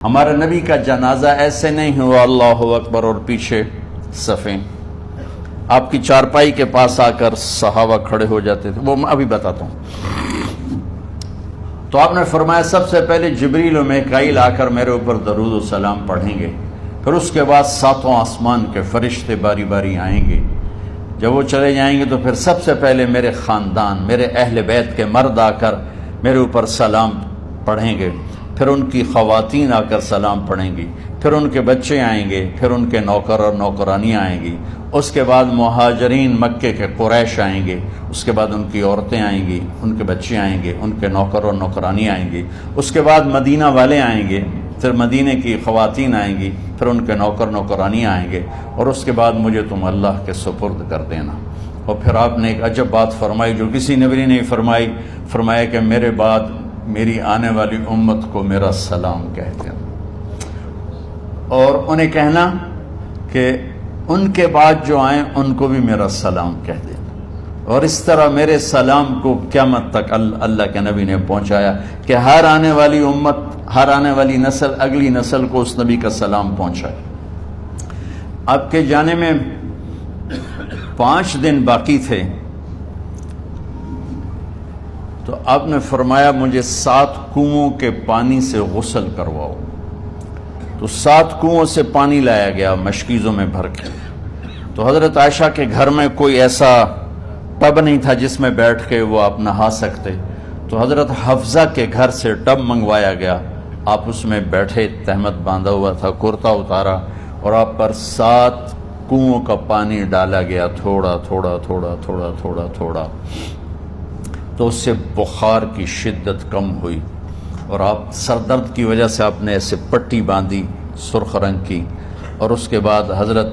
ہمارے نبی کا جنازہ ایسے نہیں ہوا اللہ اکبر اور پیچھے صفیں، آپ کی چارپائی کے پاس آ کر صحابہ کھڑے ہو جاتے تھے، وہ میں ابھی بتاتا ہوں۔ تو آپ نے فرمایا سب سے پہلے جبریل و میکائیل آ کر میرے اوپر درود و سلام پڑھیں گے، پھر اس کے بعد ساتوں آسمان کے فرشتے باری باری آئیں گے، جب وہ چلے جائیں گے تو پھر سب سے پہلے میرے خاندان، میرے اہل بیت کے مرد آ کر میرے اوپر سلام پڑھیں گے، پھر ان کی خواتین آ کر سلام پڑھیں گی، پھر ان کے بچے آئیں گے، پھر ان کے نوکر اور نوکرانیاں آئیں گی، اس کے بعد مہاجرین مکے کے قریش آئیں گے، اس کے بعد ان کی عورتیں آئیں گی، ان کے بچے آئیں گے، ان کے نوکر اور نوکرانی آئیں گی، اس کے بعد مدینہ والے آئیں گے، پھر مدینہ کی خواتین آئیں گی، پھر ان کے نوکر نوکرانی آئیں گے، اور اس کے بعد مجھے تم اللہ کے سپرد کر دینا۔ اور پھر آپ نے ایک عجب بات فرمائی جو کسی نبی نے نہیں فرمائی، فرمایا کہ میرے بعد میری آنے والی امت کو میرا سلام کہتے ہیں، اور انہیں کہنا کہ ان کے بعد جو آئیں ان کو بھی میرا سلام کہہ دینا، اور اس طرح میرے سلام کو قیامت تک اللہ کے نبی نے پہنچایا کہ ہر آنے والی امت، ہر آنے والی نسل، اگلی نسل کو اس نبی کا سلام پہنچائے۔ آپ کے جانے میں 5 دن باقی تھے، تو آپ نے فرمایا مجھے 7 کنوؤں کے پانی سے غسل کرواؤ، تو 7 کنوؤں سے پانی لایا گیا مشکیزوں میں بھر کے۔ تو حضرت عائشہ کے گھر میں کوئی ایسا ٹب نہیں تھا جس میں بیٹھ کے وہ آپ نہا سکتے، تو حضرت حفصہ کے گھر سے ٹب منگوایا گیا، آپ اس میں بیٹھے، تہمت باندھا ہوا تھا، کرتا اتارا، اور آپ پر 7 کنوؤں کا پانی ڈالا گیا، تھوڑا تھوڑا تھوڑا تھوڑا تھوڑا تھوڑا، تو اس سے بخار کی شدت کم ہوئی، اور آپ سر درد کی وجہ سے آپ نے ایسے پٹی باندھی سرخ رنگ کی، اور اس کے بعد حضرت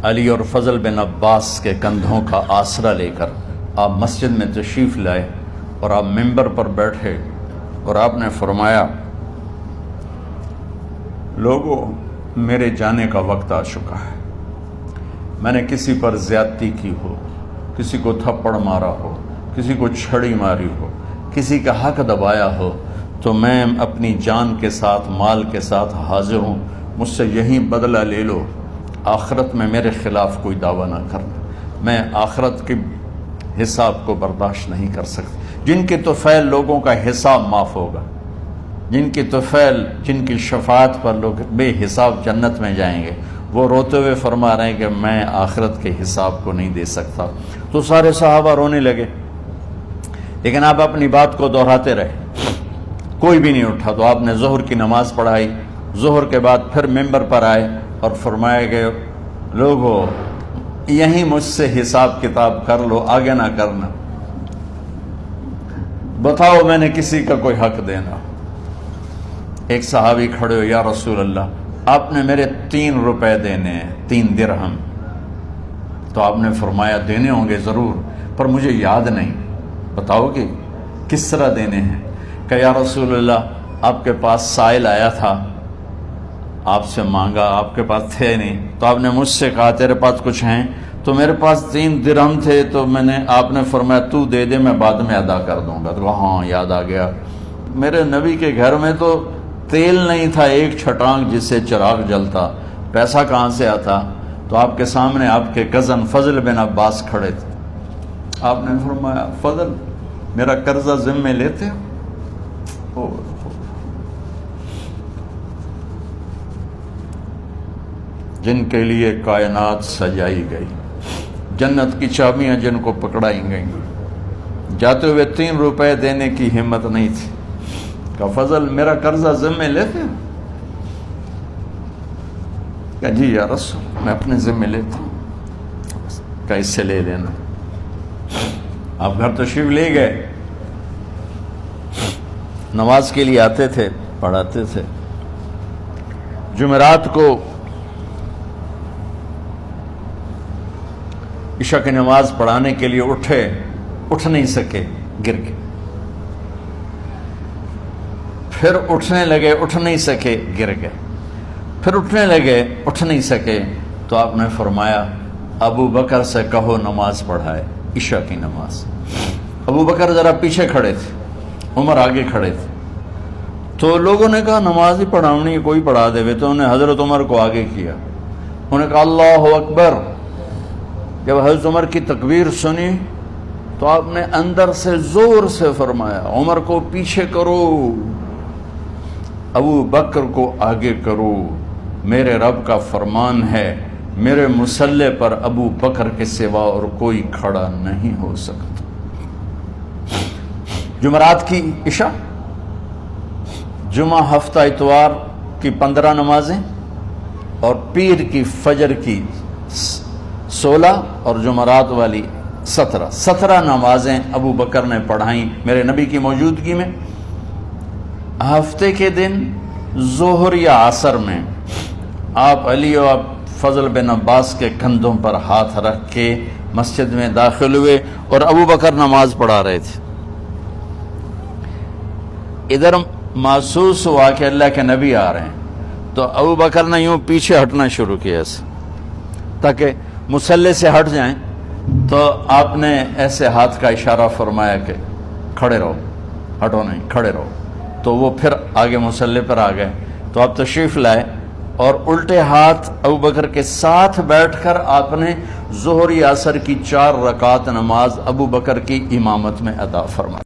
علی اور فضل بن عباس کے کندھوں کا آسرا لے کر آپ مسجد میں تشریف لائے، اور آپ ممبر پر بیٹھے، اور آپ نے فرمایا لوگوں میرے جانے کا وقت آ چکا ہے، میں نے کسی پر زیادتی کی ہو، کسی کو تھپڑ مارا ہو، کسی کو چھڑی ماری ہو، کسی کا حق دبایا ہو، تو میں اپنی جان کے ساتھ، مال کے ساتھ حاضر ہوں، مجھ سے یہی بدلہ لے لو، آخرت میں میرے خلاف کوئی دعویٰ نہ کرنا، میں آخرت کے حساب کو برداشت نہیں کر سکتا۔ جن کے طفیل لوگوں کا حساب معاف ہوگا، جن کی طفیل، جن کی شفاعت پر لوگ بے حساب جنت میں جائیں گے، وہ روتے ہوئے فرما رہے ہیں کہ میں آخرت کے حساب کو نہیں دے سکتا۔ تو سارے صحابہ رونے لگے، لیکن آپ اپنی بات کو دہراتے رہے، کوئی بھی نہیں اٹھا۔ تو آپ نے ظہر کی نماز پڑھائی، ظہر کے بعد پھر ممبر پر آئے اور فرمایا کہ لوگو یہیں مجھ سے حساب کتاب کر لو، آگے نہ کرنا، بتاؤ میں نے کسی کا کوئی حق دینا۔ ایک صحابی کھڑے ہو، یا رسول اللہ آپ نے میرے 3 روپے دینے ہیں، 3 درہم۔ تو آپ نے فرمایا دینے ہوں گے ضرور، پر مجھے یاد نہیں، بتاؤ کہ کس طرح دینے ہیں؟ کہ یا رسول اللہ آپ کے پاس سائل آیا تھا، آپ سے مانگا، آپ کے پاس تھے نہیں، تو آپ نے مجھ سے کہا تیرے پاس کچھ ہیں؟ تو میرے پاس 3 درہم تھے، تو آپ نے فرمایا تو دے دے، میں بعد میں ادا کر دوں گا۔ تو ہاں یاد آ گیا، میرے نبی کے گھر میں تو تیل نہیں تھا، ایک چھٹانگ جس سے چراغ جلتا، پیسہ کہاں سے آتا؟ تو آپ کے سامنے آپ کے کزن فضل بن عباس کھڑے تھے، آپ نے فرمایا فضل میرا قرضہ ذمے لیتے ہو؟ جن کے لیے کائنات سجائی گئی، جنت کی چابیاں جن کو پکڑائی گئیں، جاتے ہوئے 3 روپے دینے کی ہمت نہیں تھی، کہ فضل میرا قرضہ ذمے لیتے ہو؟ کہ جی یا رسول میں اپنے ذمے لیتا ہوں۔ کہ اس سے لے لینا۔ آپ گھر تشریف لے گئے، نماز کے لیے آتے تھے، پڑھاتے تھے۔ جمعرات کو عشاء کی نماز پڑھانے کے لیے اٹھ نہیں سکے، گر گئے، پھر اٹھنے لگے، اٹھ نہیں سکے، گر گئے، پھر اٹھنے لگے، اٹھ نہیں سکے، تو آپ نے فرمایا ابو بکر سے کہو نماز پڑھائے، عشاء کی نماز۔ ابو بکر ذرا پیچھے کھڑے تھے، عمر آگے کھڑے تھے، تو لوگوں نے کہا نماز ہی پڑھاونی ہے، کوئی پڑھا دے. تو انہوں نے حضرت عمر کو آگے کیا. انہوں نے کہا اللہ اکبر. جب حضرت عمر کی تکبیر سنی تو آپ نے اندر سے زور سے فرمایا عمر کو پیچھے کرو، ابو بکر کو آگے کرو، میرے رب کا فرمان ہے میرے مصلی پر ابو بکر کے سوا اور کوئی کھڑا نہیں ہو سکتا. جمعرات کی عشاء، جمعہ ہفتہ اتوار کی 15 نمازیں اور پیر کی فجر کی 16 اور جمعرات والی 17 نمازیں ابو بکر نے پڑھائیں میرے نبی کی موجودگی میں. ہفتے کے دن ظہر یا عصر میں آپ علی و فضل بن عباس کے کندھوں پر ہاتھ رکھ کے مسجد میں داخل ہوئے اور ابو بکر نماز پڑھا رہے تھے. ادھر محسوس ہوا کہ اللہ کے نبی آ رہے ہیں تو ابو بکر نے یوں پیچھے ہٹنا شروع کیا ایسے تاکہ مصلی سے ہٹ جائیں. تو آپ نے ایسے ہاتھ کا اشارہ فرمایا کہ کھڑے رہو، ہٹو نہیں، کھڑے رہو. تو وہ پھر آگے مصلی پر آ گئے. تو آپ تشریف لائے اور الٹے ہاتھ ابو بکر کے ساتھ بیٹھ کر آپ نے ظہر یا عصر کی 4 رکعت نماز ابو بکر کی امامت میں ادا فرمائی.